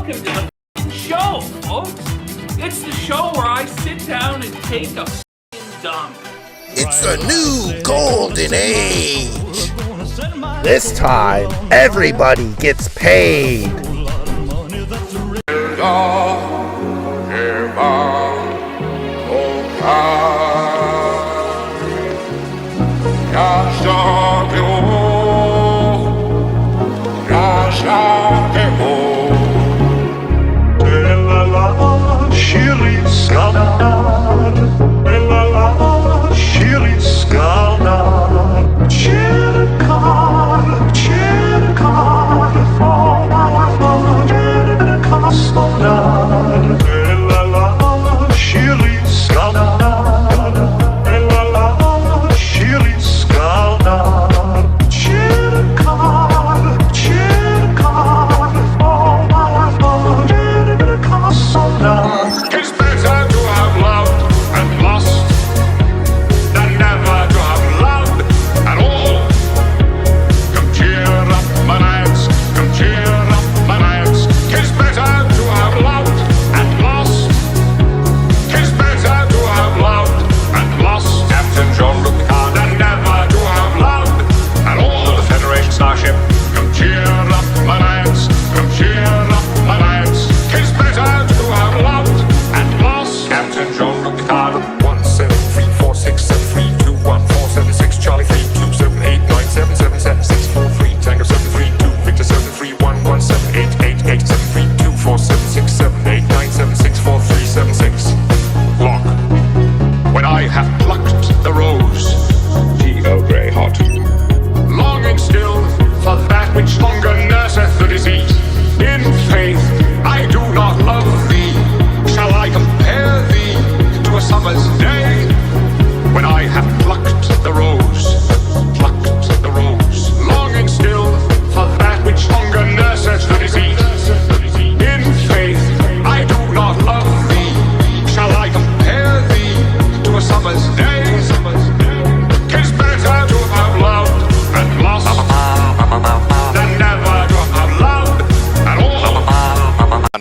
welcome to the show, folks. It's the show where I sit down and take a dump. It's a new golden age. This time, everybody gets paid.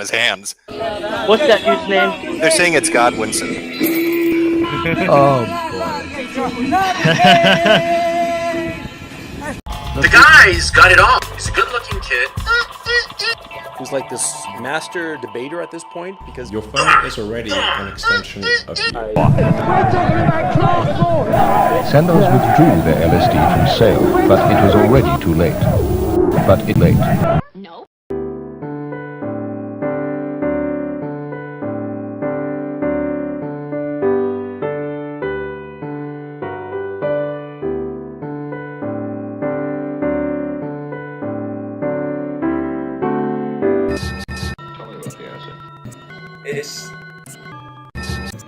Hands. What's that dude's name? They're saying it's Godwinson. Oh boy. The guy's got it all. He's a good-looking kid. Who's like this master debater at this point because your phone is already an extension of you. Senders withdrew their LSD from sale, but it was already too late. No.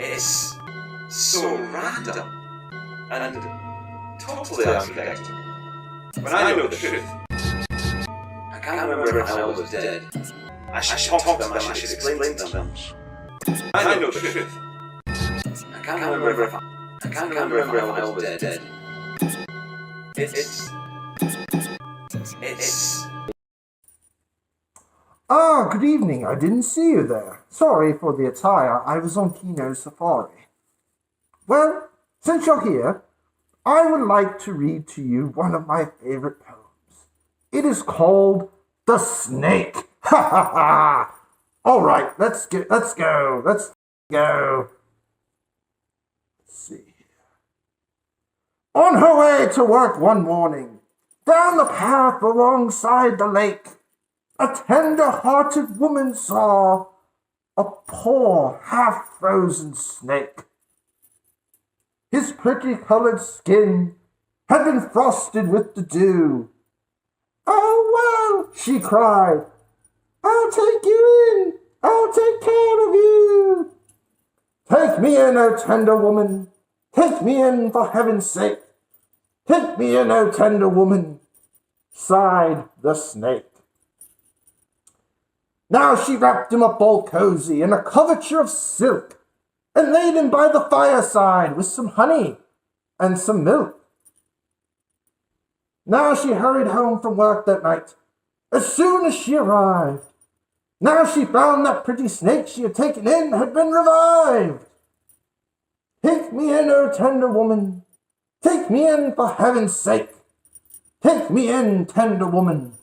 It's so random and totally unexpected. When I know the truth, I can't remember if I was dead. I should talk to them, I should explain to them. I know the truth. I can't remember if I was dead. It's Ah, good evening. I didn't see you there. Sorry for the attire. I was on Kino Safari. Well, since you're here, I would like to read to you one of my favorite poems. It is called The Snake. Ha ha ha! All right, let's go. Let's go. Let's see. On her way to work one morning, down the path alongside the lake, a tender-hearted woman saw a poor, half-frozen snake. His pretty-colored skin had been frosted with the dew. "Oh, well," she cried, "I'll take you in. I'll take care of you. Take me in, O tender woman. Take me in, for heaven's sake. Take me in, O tender woman," sighed the snake. Now she wrapped him up all cozy in a coverture of silk, and laid him by the fireside with some honey and some milk. Now she hurried home from work that night. As soon as she arrived, Now she found that pretty snake she had taken in had been revived. Take me in, O tender woman. Take me in, for heaven's sake. Take me in, tender woman,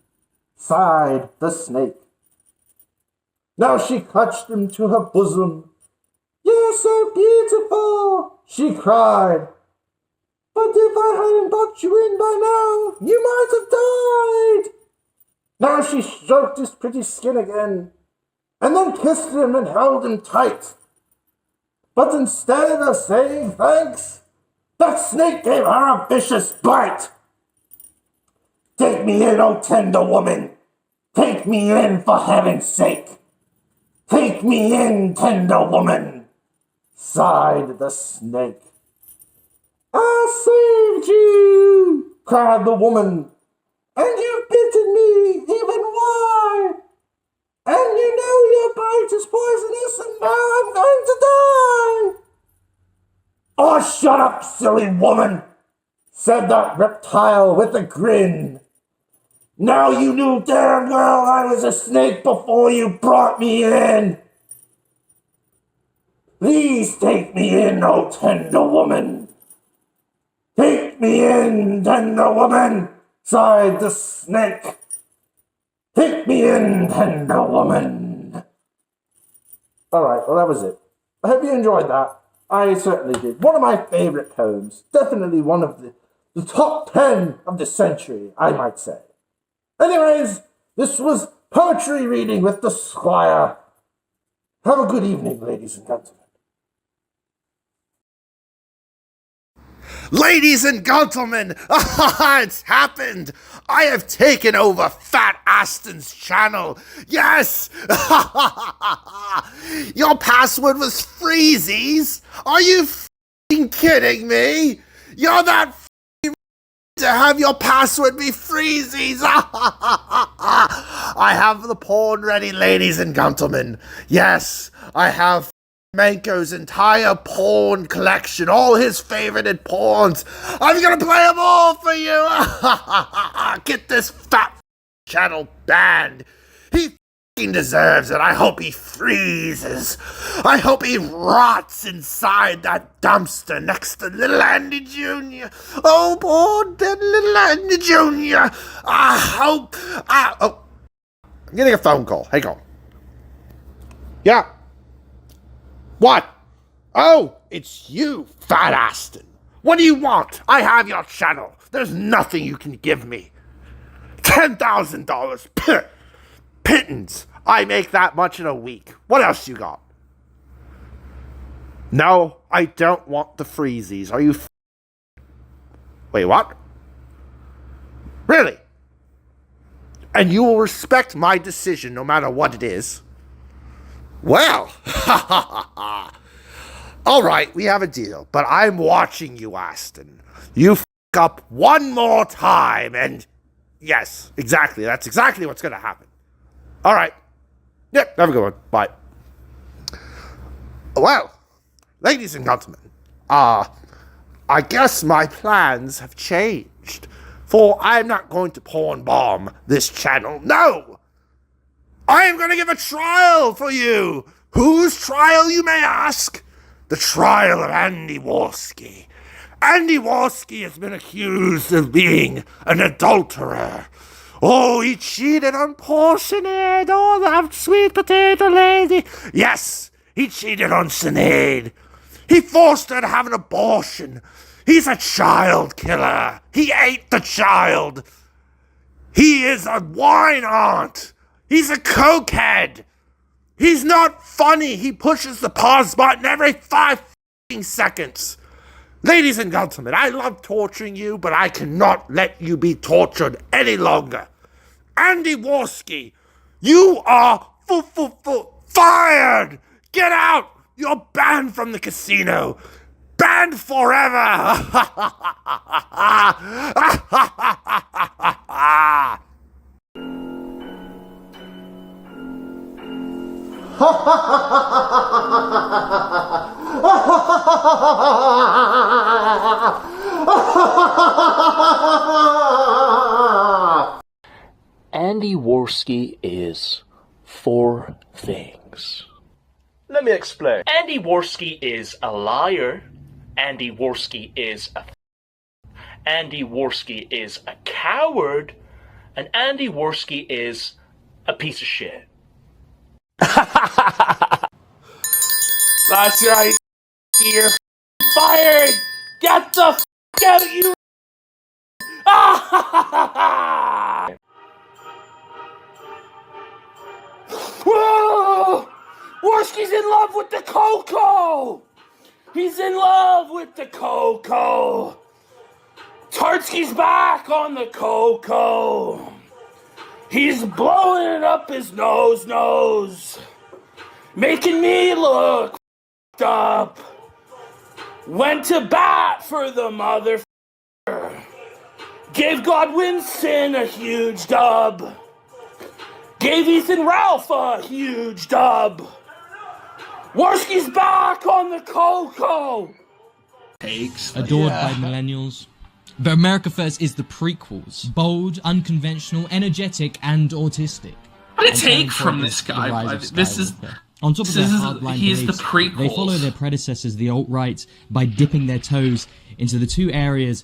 sighed the snake. Now she clutched him to her bosom. You're so beautiful, she cried. But if I hadn't got you in by now, you might have died. Now she stroked his pretty skin again, and then kissed him and held him tight. But instead of saying thanks, that snake gave her a vicious bite. Take me in, O tender woman. Take me in, for heaven's sake. Take me in, tender woman, sighed the snake. I saved you, cried the woman, and you've bitten me even why? And you know your bite is poisonous, and now I'm going to die. Oh, shut up, silly woman, said that reptile with a grin. Now you knew damn well I was a snake before you brought me in. Please take me in, O tender woman. Take me in, tender woman, sighed the snake. Take me in, tender woman. Alright, well that was it. I hope you enjoyed that. I certainly did. One of my favourite poems. Definitely one of the top 10 of the century, I might say. Anyways, this was Poetry Reading with the Squire. Have a good evening, ladies and gentlemen. Ladies and gentlemen, it's happened! I have taken over Fat Aston's channel. Yes! Your password was Freezies? Are you f***ing kidding me? You're that f***ing to have your password be Freezies! I have the porn ready, ladies and gentlemen. Yes, I have Manko's entire porn collection, all his favorited porns. I'm gonna play them all for you. Get this fat channel banned. He f***ing deserves it. I hope he freezes. I hope he rots inside that dumpster next to little Andy Jr. Oh, poor dead little Andy Jr. I'm getting a phone call. Hang on. Yeah. What? Oh, it's you, Fat Aston. What do you want? I have your channel. There's nothing you can give me. $10,000. Pittance. I make that much in a week. What else you got? No, I don't want the freezies. Are you Wait, what? Really? And you will respect my decision no matter what it is? Well, all right, we have a deal, but I'm watching you, Aston. You f*** up one more time, and yes, exactly, that's exactly what's going to happen. All right. Yep, have a good one. Bye. Well, ladies and gentlemen, I guess my plans have changed, for I'm not going to porn bomb this channel. No! I am going to give a trial for you. Whose trial, you may ask? The trial of Andy Warski. Andy Warski has been accused of being an adulterer. Oh, he cheated on poor Sinead. Oh, that sweet potato lady. Yes, he cheated on Sinead. He forced her to have an abortion. He's a child killer. He ate the child. He is a wine aunt. He's a cokehead. He's not funny. He pushes the pause button every 5 seconds. Ladies and gentlemen, I love torturing you, but I cannot let you be tortured any longer. Andy Warski, you are fired. Get out. You're banned from the casino. Banned forever. Andy Warski is 4 things. Let me explain. Andy Warski is a liar. Andy Warski is a Andy Warski is a coward. And Andy Warski is a piece of shit. That's right. You're fired. Get the f*** out of you. Whoa! Warski's in love with the Coco! He's in love with the Coco! Tartsky's back on the Coco! He's blowing it up his nose! Making me look f***ed up! Went to bat for the motherfucker! Gave Godwinson a huge dub! Gave Ethan Ralph a huge dub! Warski's back on the Coco! Adored by millennials. But America First is the prequels. Bold, unconventional, energetic, and autistic. What a take from this guy. This is... On top of their hardline he's beliefs, the prequels. They follow their predecessors, the alt-right, by dipping their toes into the two areas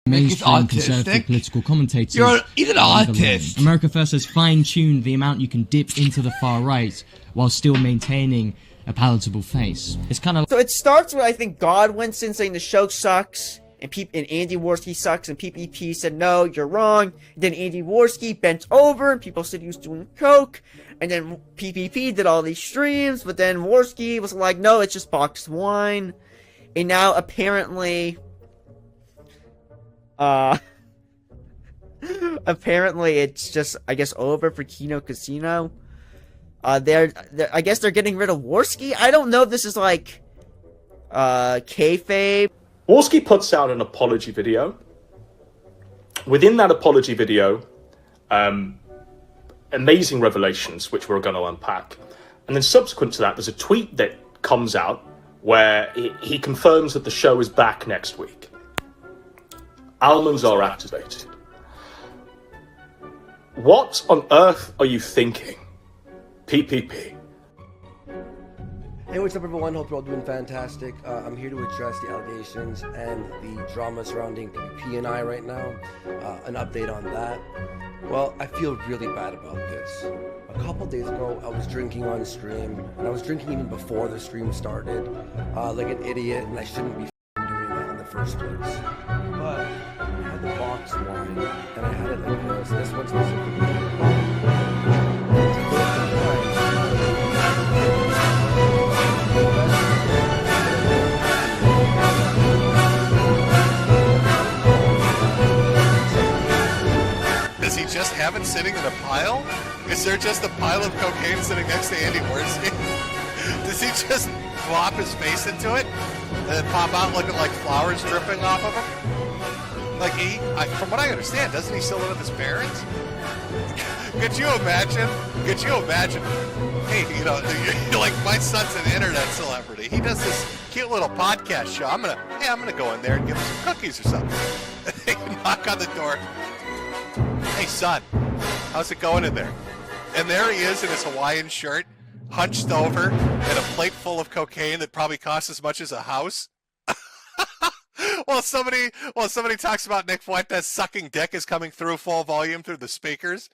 mainstream conservative political commentators. He's an artist. America First has fine-tuned the amount you can dip into the far right while still maintaining a palatable face. It's kind of... So it starts with, I think, Godwinson saying the show sucks, and Andy Warski sucks, and PPP said, no, you're wrong. And then Andy Warski bent over, and people said he was doing coke. And then PPP did all these streams, but then Warski was like, no, it's just boxed wine. And now, apparently... apparently it's just, I guess, over for Kino Casino. I guess they're getting rid of Warski? I don't know if this is like, kayfabe. Warski puts out an apology video. Within that apology video, amazing revelations, which we're going to unpack. And then subsequent to that, there's a tweet that comes out where he confirms that the show is back next week. Almonds are activated. What on earth are you thinking? PPP. Hey, what's up everyone? Hope you're all doing fantastic. I'm here to address the allegations and the drama surrounding PPP and I right now. An update on that. Well, I feel really bad about this. A couple days ago, I was drinking on stream, and I was drinking even before the stream started, like an idiot, and I shouldn't be doing that in the first place. But I had the box wine, and I had it like this. This one specifically. Does he just have it sitting in a pile? Is there just a pile of cocaine sitting next to Andy Warski? Does he just flop his face into it and then pop out looking like flowers dripping off of him? Like from what I understand, doesn't he still live with his parents? Could you imagine? Hey, you're like, my son's an internet celebrity. He does this cute little podcast show. I'm gonna go in there and give him some cookies or something. They knock on the door. Hey son, how's it going in there? And there he is in his Hawaiian shirt, hunched over, and a plate full of cocaine that probably costs as much as a house. While somebody talks about Nick Fuentes sucking dick is coming through full volume through the speakers,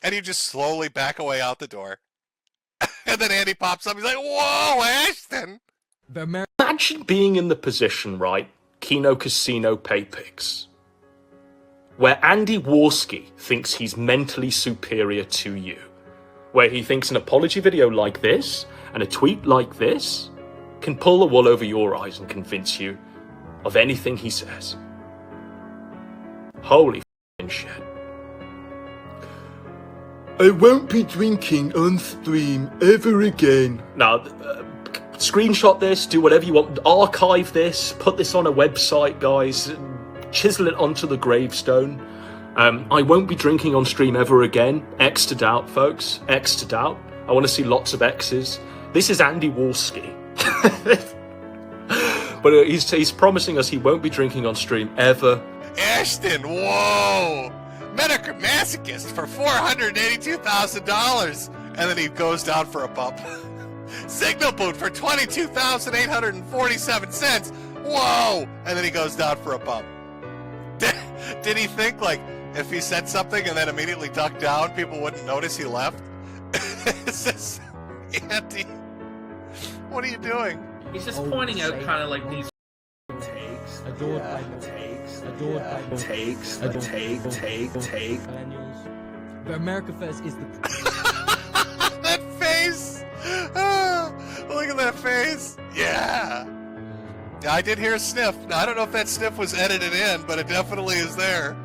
and you just slowly back away out the door. And then Andy pops up, he's like, whoa, Ashton! Imagine being in the position, right, Kino Casino pay pigs, where Andy Warski thinks he's mentally superior to you, where he thinks an apology video like this and a tweet like this can pull the wool over your eyes and convince you of anything he says. Holy f***ing shit. I won't be drinking on stream ever again. Now, screenshot this, do whatever you want, archive this, put this on a website, guys, chisel it onto the gravestone. I won't be drinking on stream ever again. X to doubt, folks. X to doubt. I want to see lots of X's. This is Andy Warski. But he's promising us he won't be drinking on stream ever. Ashton, whoa! Medicare masochist for $482,000. and then he goes down for a bump. Signal boot for 22,847 cents. Whoa! And then he goes down for a bump. Did he think, like, if he said something and then immediately ducked down, people wouldn't notice he left? It's just, Andy, what are you doing? He's just pointing out kind of like these takes, adored by takes, millennials. But America First is the... That face! Ah, look at that face! Yeah! I did hear a sniff. Now, I don't know if that sniff was edited in, but it definitely is there.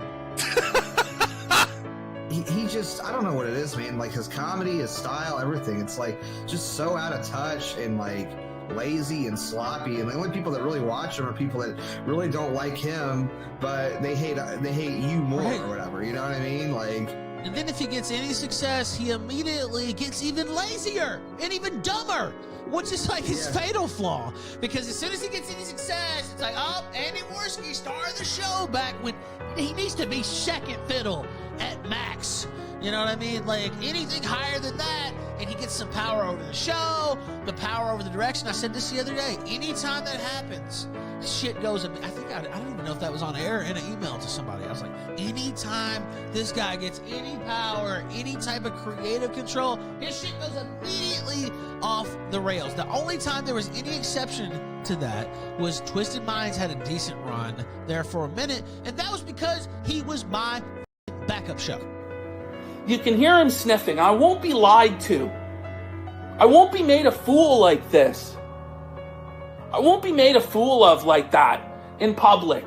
He just, I don't know what it is, man. Like, his comedy, his style, everything. It's, like, just so out of touch and, like, lazy and sloppy. And the only people that really watch him are people that really don't like him, but they hate you more or whatever. You know what I mean? Like... And then if he gets any success, he immediately gets even lazier and even dumber, which is like his fatal flaw. Because as soon as he gets any success, it's like, oh, Andy Warski, star of the show, back when he needs to be second fiddle at max. You know what I mean? Like, anything higher than that, and he gets some power over the show, the power over the direction. I said this the other day. Anytime that happens, shit goes. I don't even know if that was on air in an email to somebody. I was like, anytime this guy gets any power, any type of creative control, his shit goes immediately off the rails. The only time there was any exception to that was Twisted Minds had a decent run there for a minute, and that was because he was my backup show. You can hear him sniffing. I won't be lied to. I won't be made a fool like this. I won't be made a fool of like that in public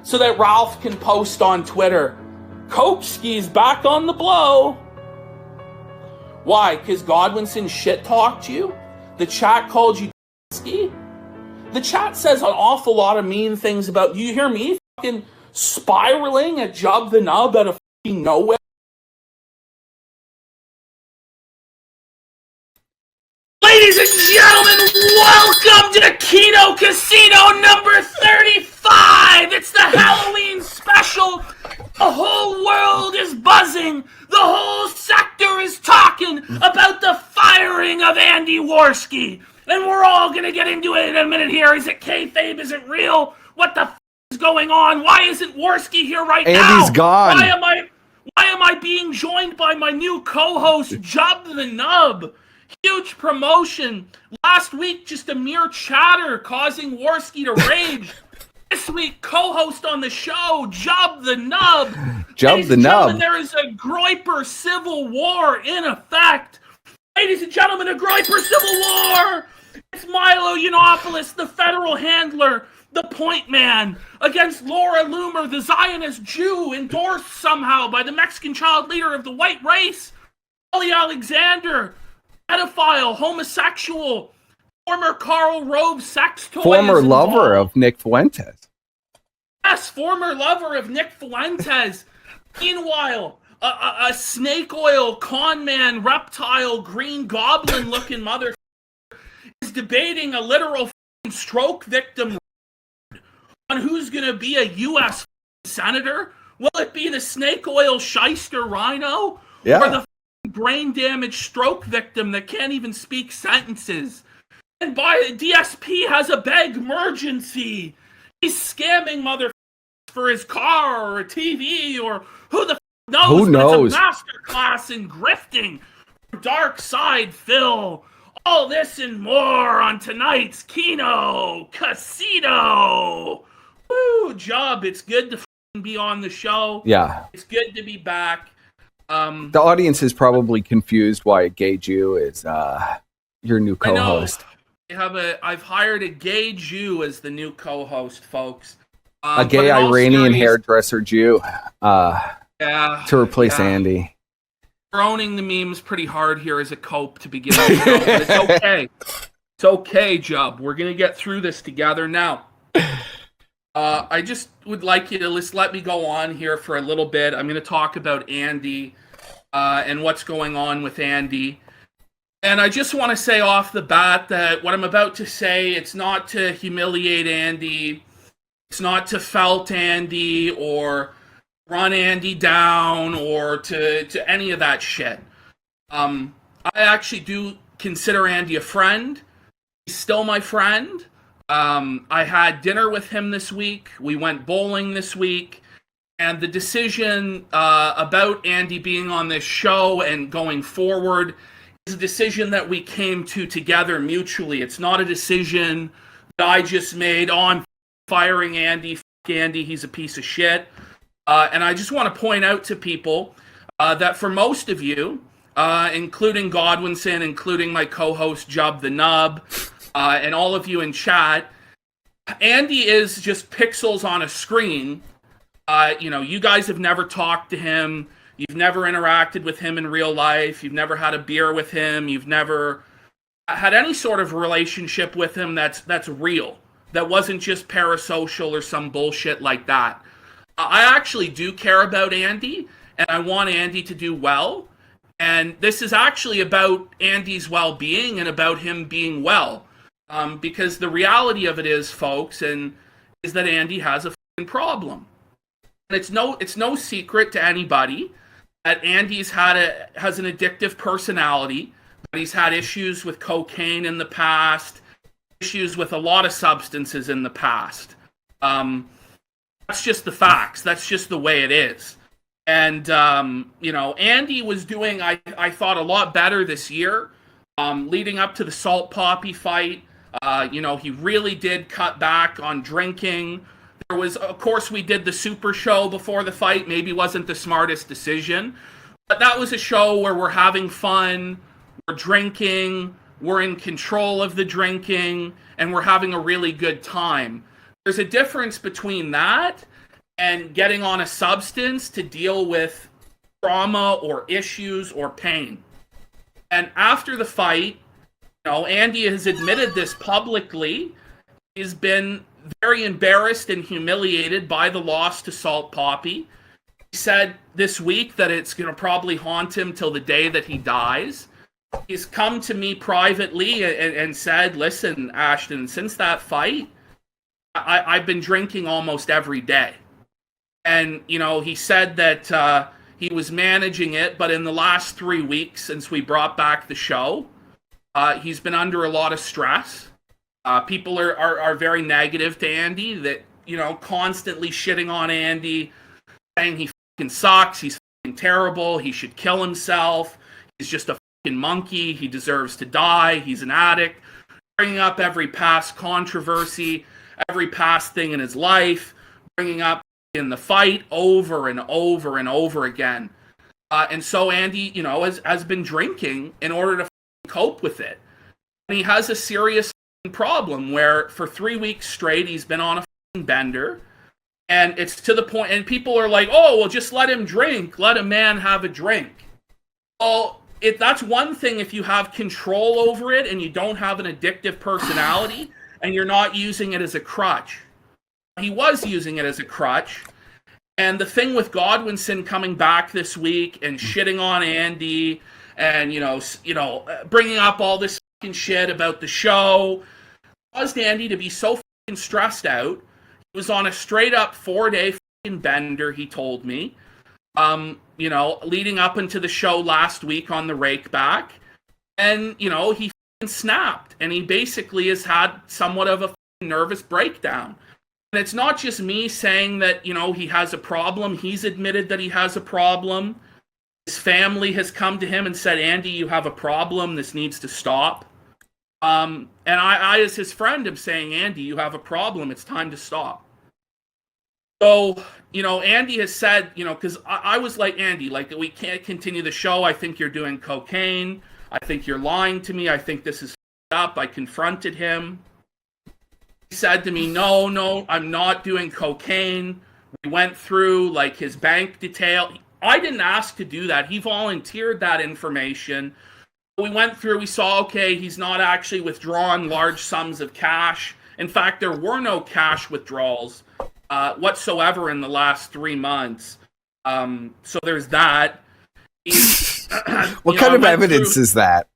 so that Ralph can post on Twitter, Kopeski's back on the blow. Why? Because Godwinson shit talked you? The chat called you Kopeski? The chat says an awful lot of mean things about you. You hear me fucking spiraling at Jub the Nub out of fucking nowhere? Ladies and gentlemen, welcome to Kino Casino number 35! It's the Halloween special! The whole world is buzzing! The whole sector is talking about the firing of Andy Warski! And we're all gonna get into it in a minute here. Is it kayfabe? Is it real? What the f*** is going on? Why isn't Warski here right now? Andy's gone! Why am I being joined by my new co-host, Jub the Nub? Huge promotion. Last week, just a mere chatter causing Warski to rage. This week, co-host on the show, Jub the Nub. Jub the Nub. There is a Groiper civil war in effect. Ladies and gentlemen, a Groiper civil war. It's Milo Yiannopoulos, the federal handler, the point man, against Laura Loomer, the Zionist Jew, endorsed somehow by the Mexican child leader of the white race, Ollie Alexander, pedophile, homosexual, former Karl Rove sex toy. Former lover of Nick Fuentes. Yes, former lover of Nick Fuentes. Meanwhile, a snake oil, con man, reptile, green goblin looking mother is debating a literal stroke victim on who's going to be a U.S. senator. Will it be the snake oil shyster rhino? Yeah. Or the brain damage stroke victim that can't even speak sentences? And DSP has a big emergency. He's scamming for his car or a TV or who the knows. Who knows? It's a masterclass in grifting. Dark Side Phil. All this and more on tonight's Kino Casino. Woo, Jub, it's good to be on the show. Yeah. It's good to be back. The audience is probably confused why a gay Jew is your new co-host. I've hired a gay Jew as the new co-host, folks. A gay Iranian hairdresser Jew yeah, to replace Andy. Droning the memes pretty hard here as a cope to begin with, but it's okay. It's okay, Jub. We're going to get through this together now. I just would like you to let me go on here for a little bit. I'm going to talk about Andy and what's going on with Andy. And I just want to say off the bat that what I'm about to say, it's not to humiliate Andy. It's not to felt Andy or run Andy down or to any of that shit. I actually do consider Andy a friend. He's still my friend. I had dinner with him this week. We went bowling this week. And the decision about Andy being on this show and going forward is a decision that we came to together mutually. It's not a decision that I just made on firing Andy. F Andy, he's a piece of shit. And I just want to point out to people that for most of you, including Godwinson, including my co-host Jub the Nub, and all of you in chat, Andy is just pixels on a screen. You guys have never talked to him. You've never interacted with him in real life. You've never had a beer with him. You've never had any sort of relationship with him that's real. That wasn't just parasocial or some bullshit like that. I actually do care about Andy, and I want Andy to do well. And this is actually about Andy's well-being and about him being well. Because the reality of it is, folks, is that Andy has a fucking problem. And it's no secret to anybody that Andy's has an addictive personality, but he's had issues with cocaine in the past, issues with a lot of substances in the past. That's just the facts. That's just the way it is. And, Andy was doing, I thought, a lot better this year, leading up to the Salt Poppy fight. He really did cut back on drinking. There was, of course, we did the Super Show before the fight. Maybe wasn't the smartest decision. But that was a show where we're having fun, we're drinking, we're in control of the drinking, and we're having a really good time. There's a difference between that and getting on a substance to deal with trauma or issues or pain. And after the fight, Andy has admitted this publicly. He's been very embarrassed and humiliated by the loss to Salt Poppy. He said this week that it's going to probably haunt him till the day that he dies. He's come to me privately and said, listen, Ashton, since that fight, I've been drinking almost every day. And, he said that he was managing it, but in the last 3 weeks since we brought back the show, he's been under a lot of stress. People are very negative to Andy, that, constantly shitting on Andy, saying he fucking sucks, he's fucking terrible, he should kill himself, he's just a fucking monkey, he deserves to die, he's an addict, bringing up every past controversy, every past thing in his life, bringing up in the fight over and over and over again. And so Andy, has been drinking in order to cope with it. And he has a serious problem where for 3 weeks straight he's been on a bender, and it's to the point, and people are like, oh, well, just let him drink, let a man have a drink. Well, that's one thing if you have control over it and you don't have an addictive personality and you're not using it as a crutch. He was using it as a crutch. And the thing with Godwinson coming back this week and shitting on Andy and, bringing up all this fucking shit about the show caused Andy to be so fucking stressed out. He was on a straight up 4-day fucking bender, he told me, leading up into the show last week on the rake back. And, he fucking snapped, and he basically has had somewhat of a fucking nervous breakdown. And it's not just me saying that, he has a problem. He's admitted that he has a problem. His family has come to him and said, Andy, you have a problem. This needs to stop. And I, as his friend, am saying, Andy, you have a problem. It's time to stop. So, Andy has said, because I was like, Andy, we can't continue the show. I think you're doing cocaine. I think you're lying to me. I think this is up. I confronted him. He said to me, no, I'm not doing cocaine. We went through his bank detail. I didn't ask to do that. He volunteered that information. We went through, we saw, okay, he's not actually withdrawn large sums of cash. In fact, there were no cash withdrawals whatsoever in the last 3 months. So there's that. What kind of evidence is that?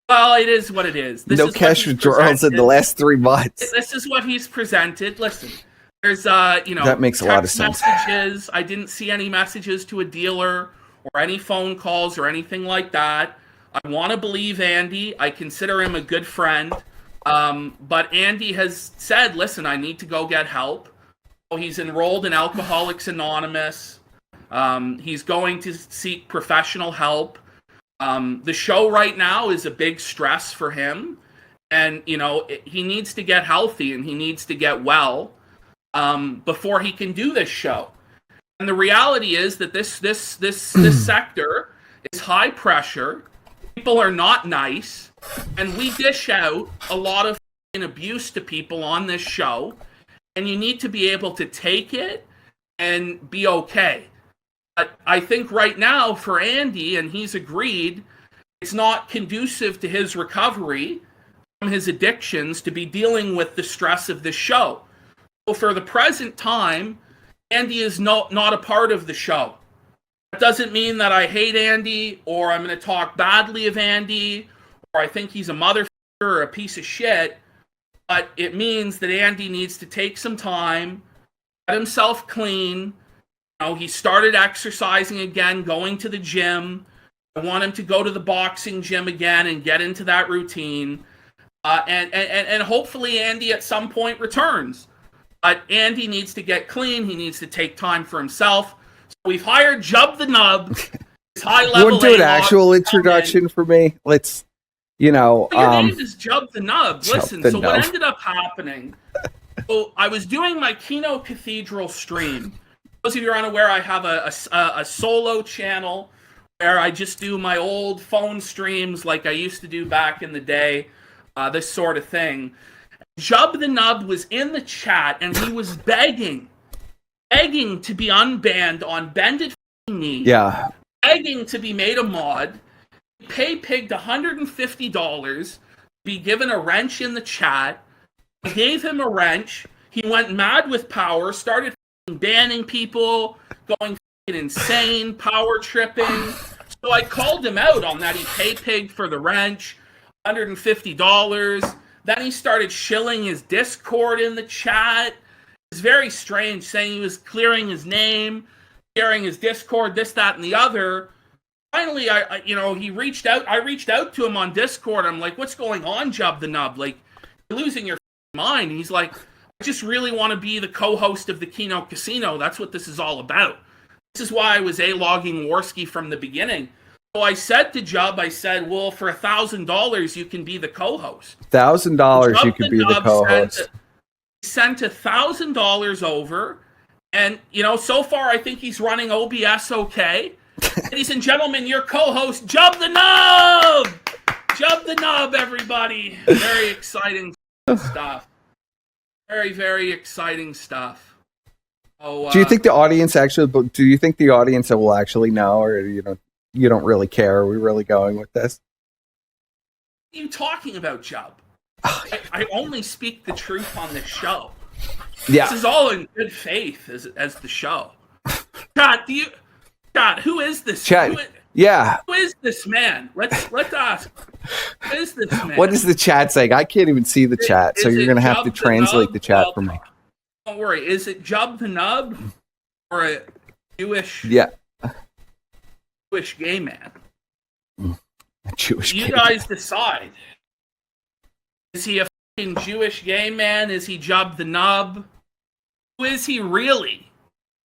Well, it is what it is. No cash withdrawals in the last 3 months. This is what he's presented. Listen, there's, that makes a lot of sense. Messages. I didn't see any messages to a dealer or any phone calls or anything like that. I want to believe Andy. I consider him a good friend. But Andy has said, listen, I need to go get help. So he's enrolled in Alcoholics Anonymous. He's going to seek professional help. The show right now is a big stress for him. And, you know, he needs to get healthy and he needs to get well before he can do this show. And the reality is that this sector is high pressure. People are not nice. And we dish out a lot of abuse to people on this show. And you need to be able to take it and be okay. But I think right now for Andy, and he's agreed, it's not conducive to his recovery from his addictions to be dealing with the stress of this show. So for the present time, Andy is not a part of the show. That doesn't mean that I hate Andy, or I'm going to talk badly of Andy, or I think he's a motherfucker or a piece of shit. But it means that Andy needs to take some time, get himself clean. You know, he started exercising again, going to the gym. I want him to go to the boxing gym again and get into that routine. And hopefully Andy at some point returns. But Andy needs to get clean. He needs to take time for himself. So we've hired Jub the Nub. His high-level. You want to do an actual introduction for me? Let's, you know. Your name is Jub the Nub. Listen, the so Nub. what ended up happening, so I was doing my Kino Cathedral stream. For those of you who are unaware, I have a solo channel where I just do my old phone streams like I used to do back in the day, this sort of thing. Jub the Nub was in the chat and he was begging to be unbanned on bended knee. Yeah. Begging to be made a mod. He pigged $150 to be given a wrench in the chat. I gave him a wrench. He went mad with power, started banning people, going insane, power tripping. So I called him out on that. He pigged for the wrench, $150. Then he started shilling his Discord in the chat. It was very strange, saying he was clearing his name, sharing his Discord, this, that, and the other. Finally, he reached out. I reached out to him on Discord. I'm like, what's going on, Jub the Nub? Like, you're losing your mind. And he's like, I just really want to be the co-host of the Kino Casino. That's what this is all about. This is why I was A-logging Warski from the beginning. So I said to Jub, I said, well, for $1,000, you can be the co-host. $1,000 you could be the co-host. He sent $1,000 over, and, you know, so far I think he's running OBS okay. Ladies and gentlemen, your co-host, Jub the Nub! Jub the Nub, everybody. Very exciting stuff. Very, very exciting stuff. Oh, do you think the audience will actually know, or you don't really care? Are we really going with this? What are you talking about, Jub? I only speak the truth on this show. Yeah. This is all in good faith as the show. God, who is this? Chat. Who is this man? Let's ask. Who is this man? What is the chat saying? I can't even see the chat, so you're going to have to translate the chat for me. Don't worry. Is it Jub the Nub or a Jewish? Yeah. Jewish gay man. A Jewish. You guys decide. Is he a fucking Jewish gay man? Is he Jub the Nub? Who is he really?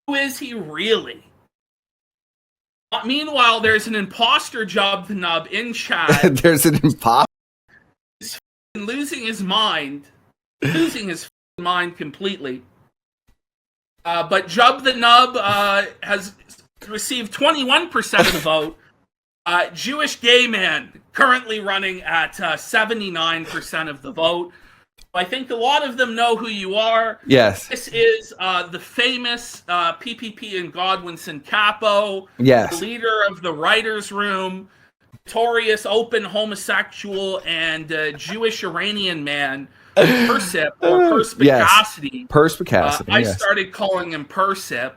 Who is he really? Meanwhile, there's an imposter Jub the Nub in chat. There's an imposter. He's losing his mind. Losing his mind completely. But Jub the Nub has received 21% of the vote. Jewish gay man currently running at 79% of the vote. I think a lot of them know who you are. Yes. This is the famous PPP and Godwinson Capo. Yes. The leader of the writers' room, notorious open homosexual and Jewish Iranian man, Persip or Perspicacity. Yes. Perspicacity. I started calling him Persip.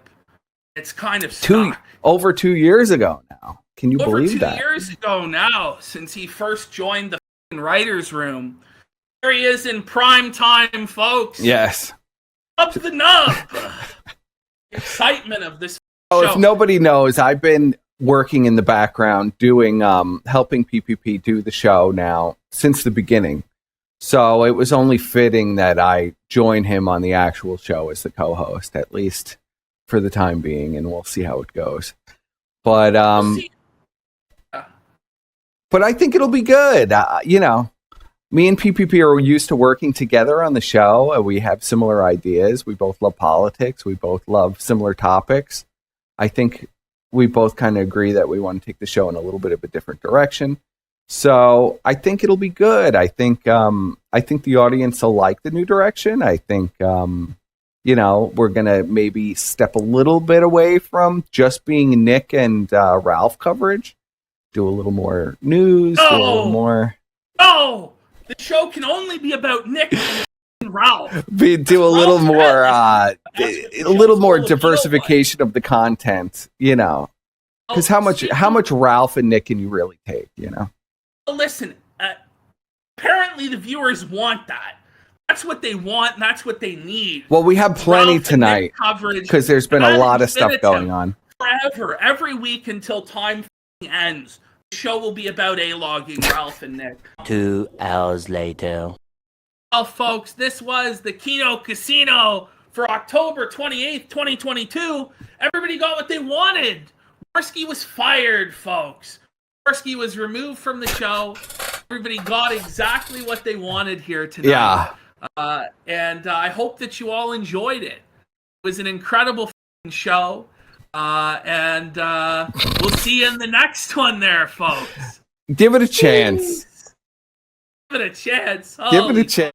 It's kind of over 2 years ago now. Can you believe that? Over 2 years ago now, since he first joined the writers' room. There he is in prime time, folks. Yes. Up the Nub. Excitement of this Oh, show. if nobody knows, I've been working in the background, doing helping PPP do the show now since the beginning. So it was only fitting that I join him on the actual show as the co-host, at least for the time being, and we'll see how it goes. But but I think it'll be good. You know, me and PPP are used to working together on the show. We have similar ideas. We both love politics. We both love similar topics. I think we both kind of agree that we want to take the show in a little bit of a different direction. So I think it'll be good. I think the audience will like the new direction. I think you know, we're gonna maybe step a little bit away from just being Nick and Ralph coverage. Do a little more news. Do a little more. No, the show can only be about Nick and Ralph. Do a little more, a little more diversification of the content. You know, because how much Ralph and Nick can you really take? You know. Listen, apparently the viewers want that. That's what they want, and that's what they need. Well, we have plenty Ralph tonight because there's been a lot of stuff going on. Forever, every week until time ends, the show will be about A-logging Ralph and Nick. 2 hours later. Well, folks, this was the Kino Casino for October 28th, 2022. Everybody got what they wanted. Warski was fired, folks. Warski was removed from the show. Everybody got exactly what they wanted here tonight. Yeah. And I hope that you all enjoyed it. It was an incredible show. And we'll see you in the next one there, folks. Give it a chance. Give it a chance. Give it a chance.